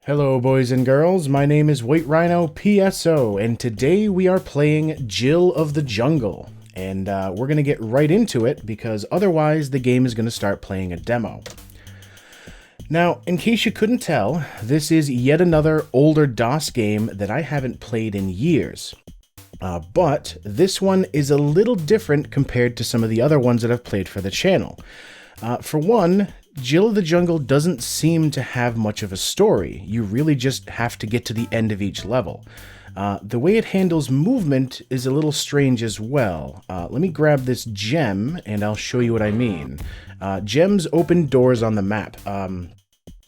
Hello boys and girls, my name is White Rhino PSO, and today we are playing Jill of the Jungle. And we're going to get right into it, because otherwise the game is going to start playing a demo. Now, in case you couldn't tell, this is yet another older DOS game that I haven't played in years. But this one is a little different compared to some of the other ones that I've played for the channel. For one, Jill of the Jungle doesn't seem to have much of a story. You really just have to get to the end of each level. The way it handles movement is a little strange as well. Let me grab this gem and I'll show you what I mean. Gems open doors on the map.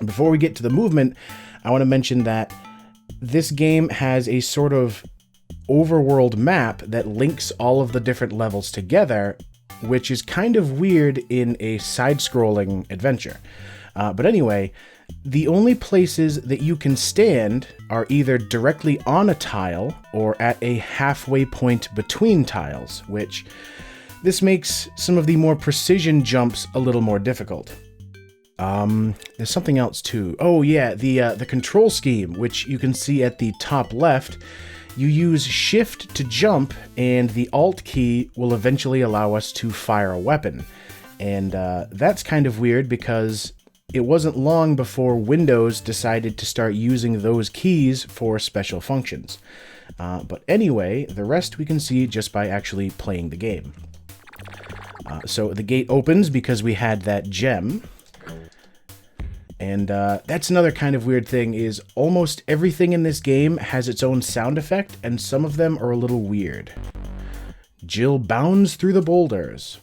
Before we get to the movement, I want to mention that this game has a sort of overworld map that links all of the different levels together, which is kind of weird in a side-scrolling adventure. But anyway, the only places that you can stand are either directly on a tile or at a halfway point between tiles, which this makes some of the more precision jumps a little more difficult. There's something else too. Oh yeah, the control scheme, which you can see at the top left. You use Shift to jump, and the Alt key will eventually allow us to fire a weapon. And that's kind of weird because it wasn't long before Windows decided to start using those keys for special functions. But anyway, the rest we can see just by actually playing the game. So the gate opens because we had that gem. And that's another kind of weird thing, is almost everything in this game has its own sound effect, and some of them are a little weird. Jill bounds through the boulders.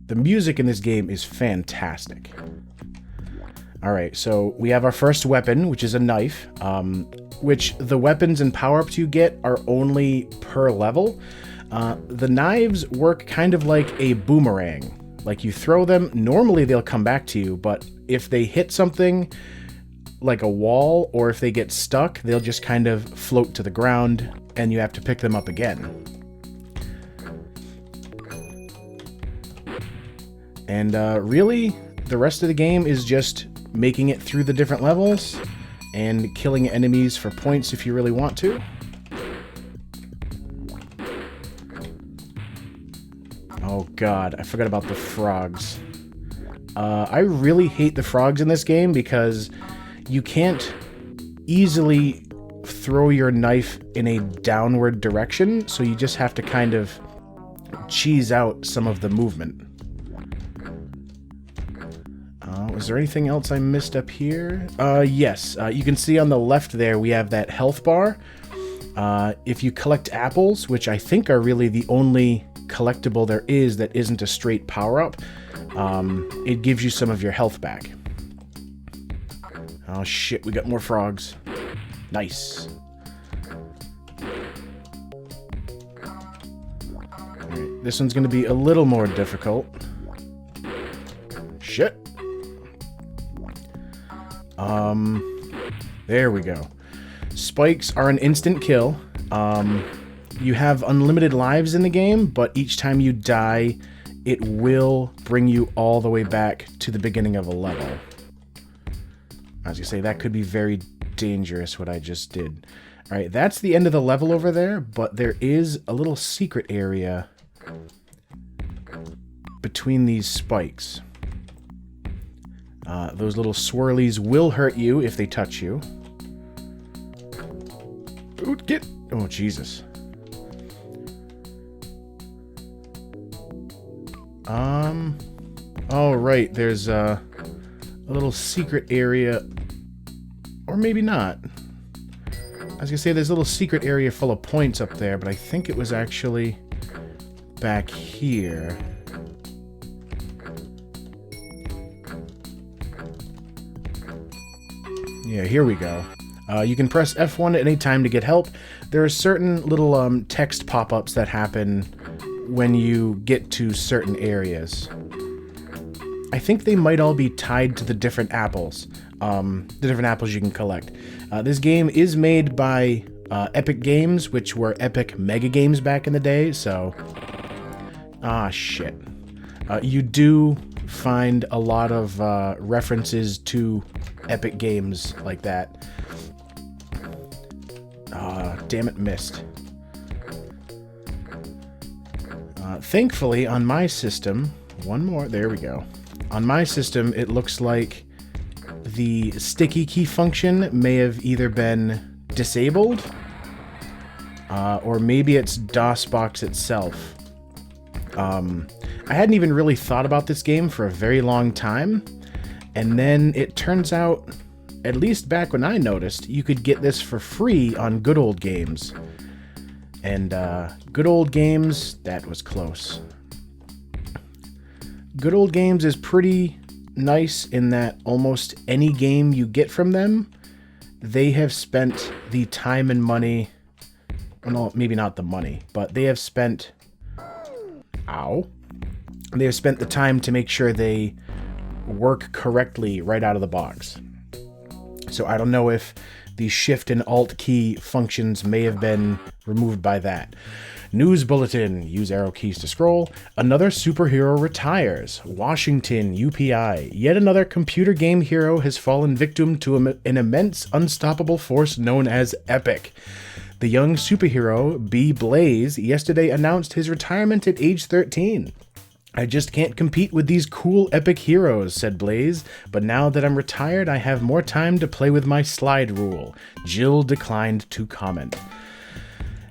The music in this game is fantastic. Alright, so we have our first weapon, which is a knife, which the weapons and power-ups you get are only per level. The knives work kind of like a boomerang. Like, you throw them, normally they'll come back to you, but if they hit something like a wall, or if they get stuck, they'll just kind of float to the ground, and you have to pick them up again. And really, the rest of the game is just making it through the different levels, and killing enemies for points if you really want to. Oh god, I forgot about the frogs. I really hate the frogs in this game because you can't easily throw your knife in a downward direction, so you just have to kind of cheese out some of the movement. Was there anything else I missed up here? Yes, you can see on the left there we have that health bar. If you collect apples, which I think are really the only collectible there is that isn't a straight power-up, it gives you some of your health back. Oh shit, we got more frogs. Nice. Alright, this one's gonna be a little more difficult. Shit. There we go. Spikes are an instant kill. You have unlimited lives in the game, but each time you die, it will bring you all the way back to the beginning of a level. As you say, that could be very dangerous, what I just did. Alright, that's the end of the level over there, but there is a little secret area between these spikes. Those little swirlies will hurt you if they touch you. Ooh, get... Oh, Jesus. Oh, right, there's a little secret area, or maybe not. I was gonna say there's a little secret area full of points up there, but I think it was actually back here. Yeah, here we go. You can press F1 at any time to get help. There are certain little text pop-ups that happen when you get to certain areas. I think they might all be tied to the different apples. The different apples you can collect. This game is made by Epic Games, which were Epic Mega Games back in the day, so... Ah, shit. You do find a lot of references to epic games like that. Damn it, missed. Thankfully, on my system, one more, there we go. On my system, it looks like the sticky key function may have either been disabled, or maybe it's DOSBox itself. I hadn't even really thought about this game for a very long time, and then it turns out, at least back when I noticed, you could get this for free on Good Old Games. And Good Old Games, that was close. Good Old Games is pretty nice in that almost any game you get from them, they have spent the time and money, well, maybe not the money, but they have spent, they have spent the time to make sure they work correctly right out of the box. So I don't know if the Shift and Alt key functions may have been removed by that. News bulletin. Use arrow keys to scroll. Another superhero retires. Washington, UPI. Yet another computer game hero has fallen victim to an immense, unstoppable force known as Epic. The young superhero, B. Blaze, yesterday announced his retirement at age 13. I just can't compete with these cool epic heroes, said Blaze, but now that I'm retired, I have more time to play with my slide rule. Jill declined to comment.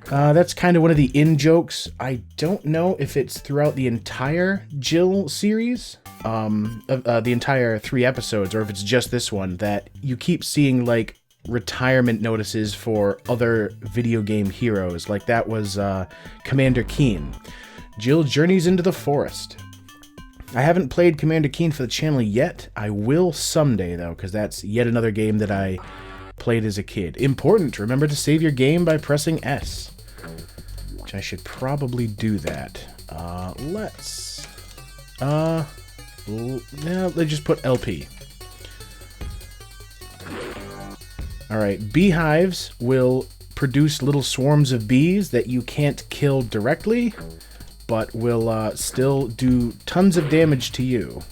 That's kind of one of the in-jokes. I don't know if it's throughout the entire Jill series, the entire 3 episodes, or if it's just this one, that you keep seeing, like, retirement notices for other video game heroes. Like, that was Commander Keen. Jill journeys into the forest. I haven't played Commander Keen for the channel yet. I will someday, though, because that's yet another game that I played as a kid. Important, remember to save your game by pressing S. Which I should probably do that. Let's just put LP. Alright, beehives will produce little swarms of bees that you can't kill directly, but will still do tons of damage to you.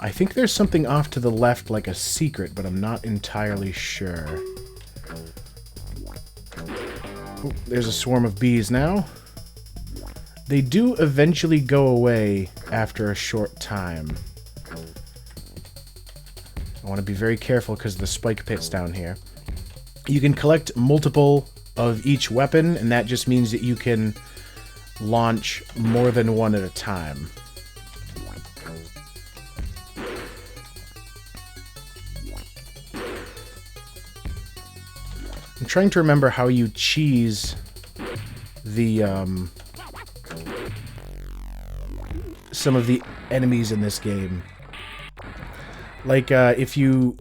I think there's something off to the left, like a secret, but I'm not entirely sure. Oh, there's a swarm of bees now. They do eventually go away after a short time. I want to be very careful because of the spike pits down here. You can collect multiple of each weapon, and that just means that you can launch more than one at a time. I'm trying to remember how you cheese the, some of the enemies in this game. Like, if you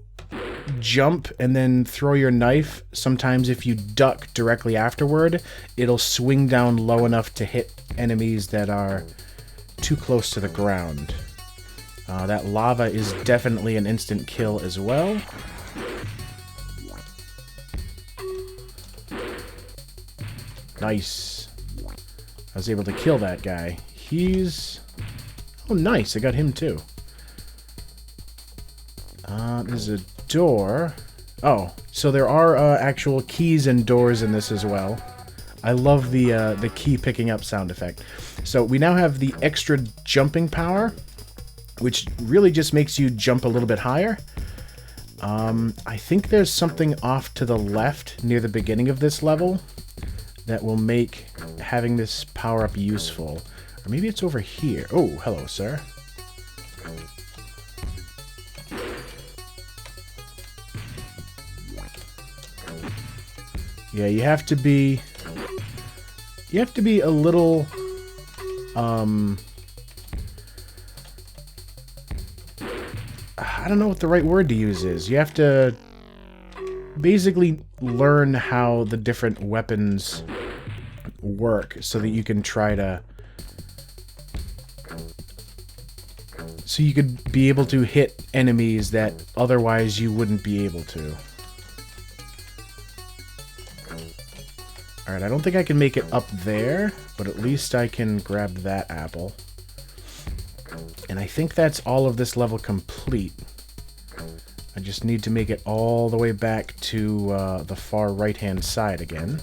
jump and then throw your knife, sometimes if you duck directly afterward, it'll swing down low enough to hit enemies that are too close to the ground. That lava is definitely an instant kill as well. Nice. I was able to kill that guy. He's... oh, nice. I got him, too. There's a door. Oh, so there are actual keys and doors in this as well. I love the key picking up sound effect. So we now have the extra jumping power, which really just makes you jump a little bit higher. I think there's something off to the left near the beginning of this level that will make having this power-up useful. Or maybe it's over here. Oh, hello, sir. Yeah, you have to be a little, I don't know what the right word to use is. You have to basically learn how the different weapons work so that you can try to... so you could be able to hit enemies that otherwise you wouldn't be able to. Alright, I don't think I can make it up there, but at least I can grab that apple. And I think that's all of this level complete. I just need to make it all the way back to the far right-hand side again.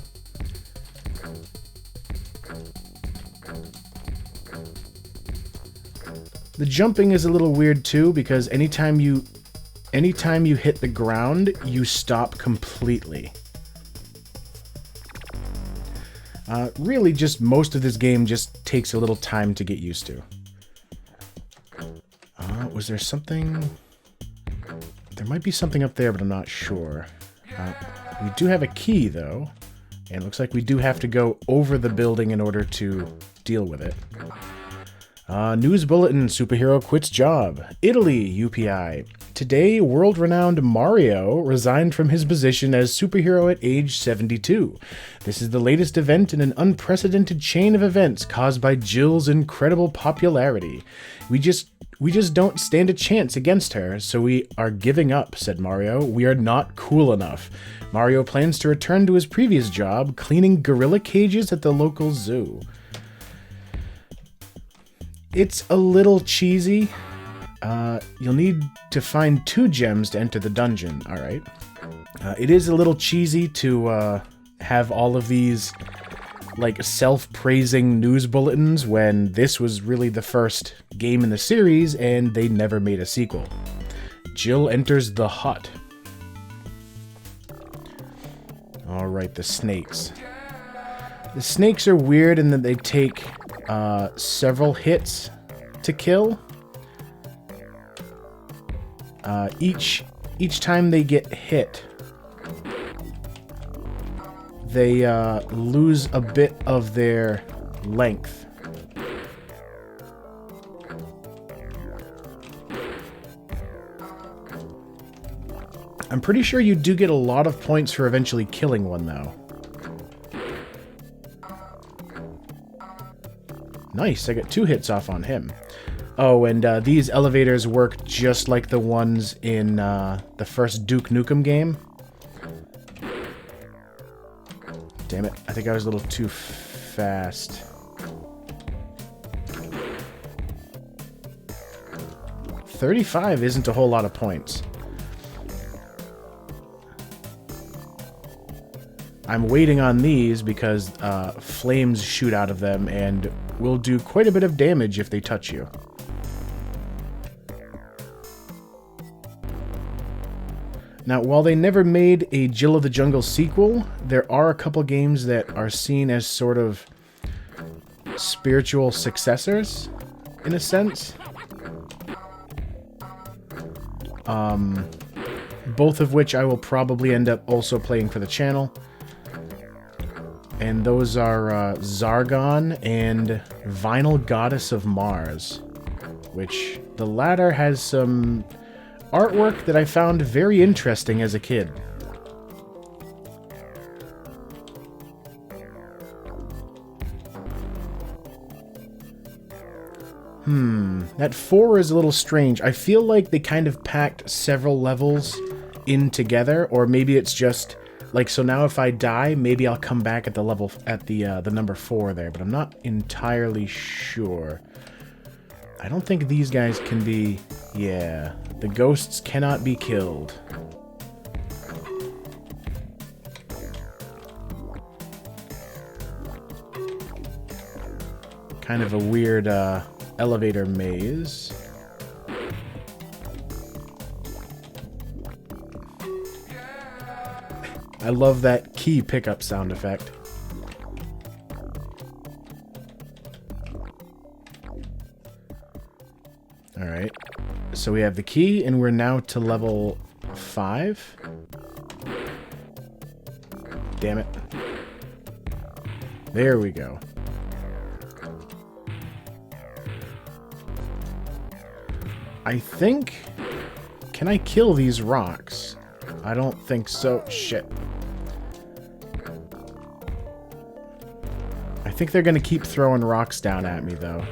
The jumping is a little weird too, because anytime you hit the ground, you stop completely. Really, just most of this game just takes a little time to get used to. Was there something? There might be something up there, but I'm not sure. We do have a key, though. And it looks like we do have to go over the building in order to deal with it. News bulletin, superhero quits job. Italy, UPI. Today, world-renowned Mario resigned from his position as superhero at age 72. This is the latest event in an unprecedented chain of events caused by Jill's incredible popularity. We just don't stand a chance against her, so we are giving up, said Mario. We are not cool enough. Mario plans to return to his previous job, cleaning gorilla cages at the local zoo. It's a little cheesy. You'll need to find 2 gems to enter the dungeon, alright. It is a little cheesy to have all of these like self-praising news bulletins when this was really the first game in the series and they never made a sequel. Jill enters the hut. Alright, the snakes. The snakes are weird in that they take several hits to kill. Each time they get hit, they lose a bit of their length. I'm pretty sure you do get a lot of points for eventually killing one, though. Nice, I got 2 hits off on him. Oh, and these elevators work just like the ones in the first Duke Nukem game. Damn it, I think I was a little too fast. $35 isn't a whole lot of points. I'm waiting on these because flames shoot out of them and will do quite a bit of damage if they touch you. Now, while they never made a Jill of the Jungle sequel, there are a couple games that are seen as sort of spiritual successors, in a sense. Both of which I will probably end up also playing for the channel. And those are Zargon and Vinyl Goddess of Mars, which the latter has some artwork that I found very interesting as a kid. That 4 is a little strange. I feel like they kind of packed several levels in together, or maybe it's just like, so now if I die, maybe I'll come back at the level at the number 4 there, but I'm not entirely sure. I don't think these guys can be... Yeah, the ghosts cannot be killed. Kind of a weird elevator maze. I love that key pickup sound effect. Alright, so we have the key, and we're now to level 5. Damn it. There we go. I think... Can I kill these rocks? I don't think so. Shit. I think they're gonna keep throwing rocks down at me, though.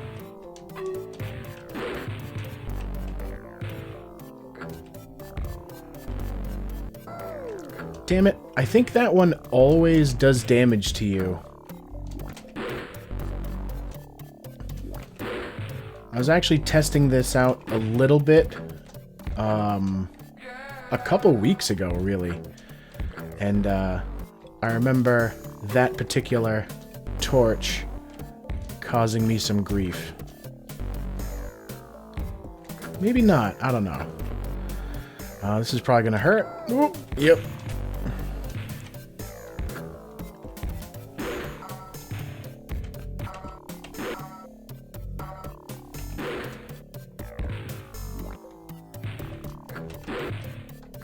Damn it. I think that one always does damage to you. I was actually testing this out a little bit a couple weeks ago, really. And I remember that particular torch causing me some grief. Maybe not. I don't know. This is probably gonna hurt. Ooh, yep.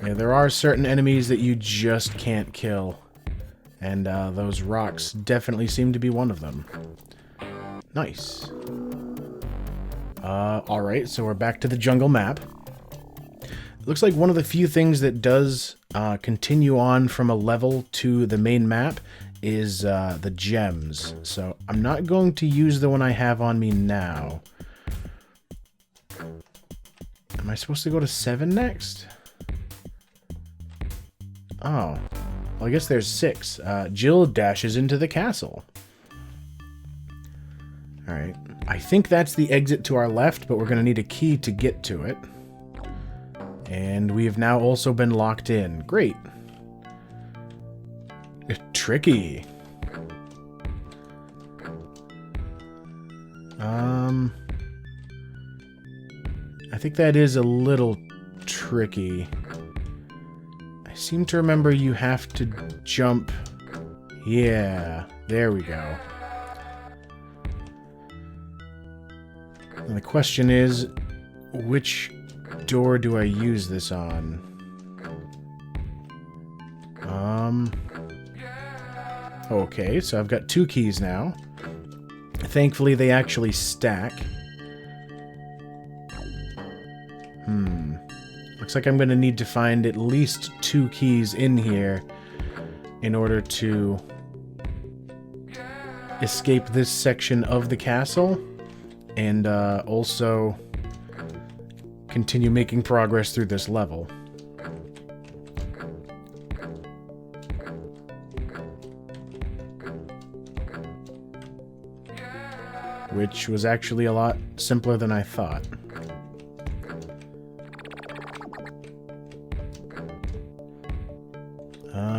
Yeah, there are certain enemies that you just can't kill. And those rocks definitely seem to be one of them. Nice. Alright, so we're back to the jungle map. It looks like one of the few things that does continue on from a level to the main map is the gems. So I'm not going to use the one I have on me now. Am I supposed to go to 7 next? Oh. Well, I guess there's 6. Jill dashes into the castle. Alright. I think that's the exit to our left, but we're going to need a key to get to it. And we have now also been locked in. Great. Tricky. I think that is a little tricky. I seem to remember you have to jump. Yeah, there we go. And the question is, which door do I use this on? Okay, so I've got 2 keys now. Thankfully, they actually stack. Looks like I'm going to need to find at least 2 keys in here in order to escape this section of the castle and also continue making progress through this level. Which was actually a lot simpler than I thought.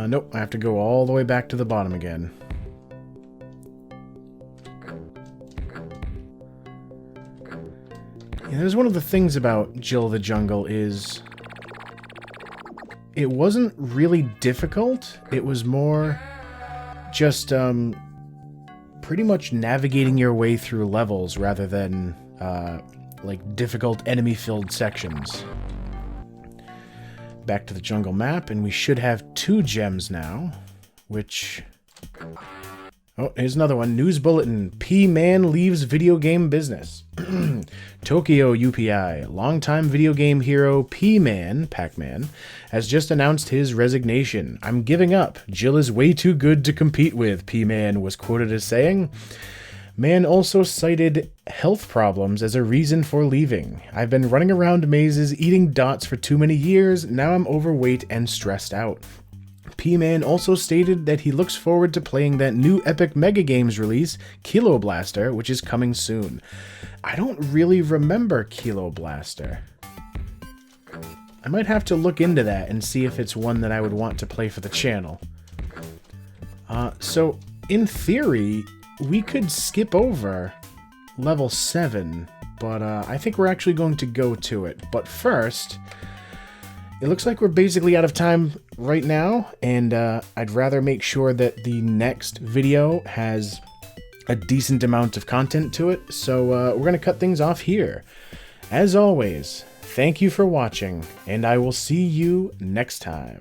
Nope, I have to go all the way back to the bottom again. Yeah, there's one of the things about Jill the Jungle is it wasn't really difficult. It was more just pretty much navigating your way through levels rather than like difficult enemy-filled sections. Back to the jungle map, and we should have 2 gems now, which... Oh, here's another one. News bulletin. P-Man leaves video game business. Tokyo UPI. Longtime video game hero P-Man, Pac-Man, has just announced his resignation. I'm giving up. Jill is way too good to compete with, P-Man was quoted as saying. Man also cited health problems as a reason for leaving. I've been running around mazes eating dots for too many years. Now I'm overweight and stressed out. P-Man also stated that he looks forward to playing that new Epic Mega Games release, Kilo Blaster, which is coming soon. I don't really remember Kilo Blaster. I might have to look into that and see if it's one that I would want to play for the channel. So, in theory, we could skip over level 7, but I think we're actually going to go to it. But first... It looks like we're basically out of time right now, and I'd rather make sure that the next video has a decent amount of content to it, so we're going to cut things off here. As always, thank you for watching, and I will see you next time.